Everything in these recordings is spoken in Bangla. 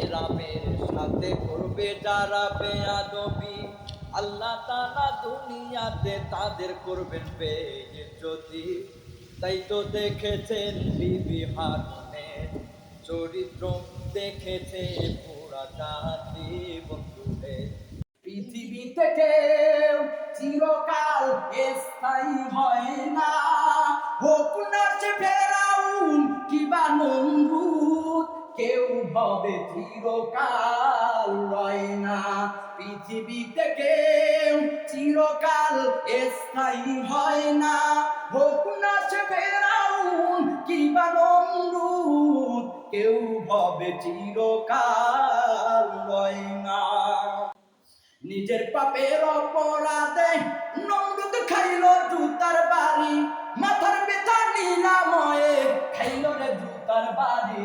মেহরাবের সাথে করবে যারা বেয়াদবি, আল্লাহ তাআলা দুনিয়াতে তাদের করবেন বেইজ্জতি। তাই তো দেখেছেন বিবি হারুনের চরিত্র, দেখেছে পুরা জাতি বন্ধুরে। পৃথিবীতে কেউ চিরকাল স্থায়ী হয় না, হোক না সে ফেরাউন কিবা নমরুদ, কেউ হবে চিরকাল রয় না। পৃথিবীতে কেউ চিরকাল স্থায়ী হয় না, হোক না সে ফেরাউন কিবা নমরুদ, কেউ হবে চিরকাল রয় না। নিজের পাপের অপরাধে নমরুদ খাইল জুতার বাড়ি, মাথার ব্যথা নিরাময়ে খাইল রে জুতার বাড়ি।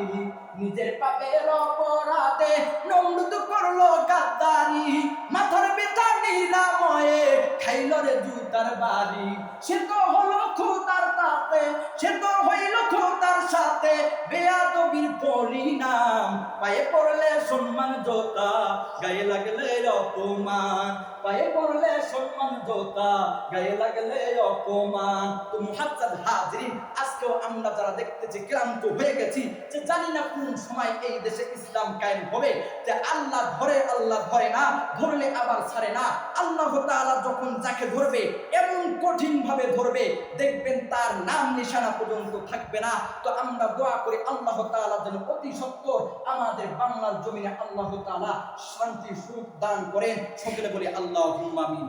নিজের পাপের অপরাধে নমরুদ করলো গাদ্দারি, মাথার ব্যথা নিরাময়ে খাইল রে জুতার বাড়ি। সে তো হলো খোদার তাতে, সে তো হইল খোদার সাথে বেয়াদবির পরিণাম। পায়ে পড়লে সম্মান জোতা, গায়ে লাগলে অপমান, পায়ে পড়লে সম্মান জোতা, গায়ে লাগলে অপমান। তো মুহাজ্জাদ হাজরিন, আজকেও আমরা যারা দেখতেছি ক্লান্ত হয়ে গেছি, যে জানি না কোন সময় এই দেশে ইসলাম কায়েম হবে। যে আল্লাহ ধরে আল্লাহ ধরে না, ধরলে আবার ছাড়ে না। আল্লাহ তাআলা যখন যাকে ধরবে এমন কঠিন ভাবে ধরবে, দেখবেন তার নাম নিশানা পর্যন্ত থাকবে না। তো আমরা দোয়া করি আল্লাহ তাআলা যেন অতি সত্বর আমাদের বাংলার জমিনে আল্লাহ তাআলা শান্তি সুখ দান করেন। সকলে বলি আল্লাহুম্মা আমিন।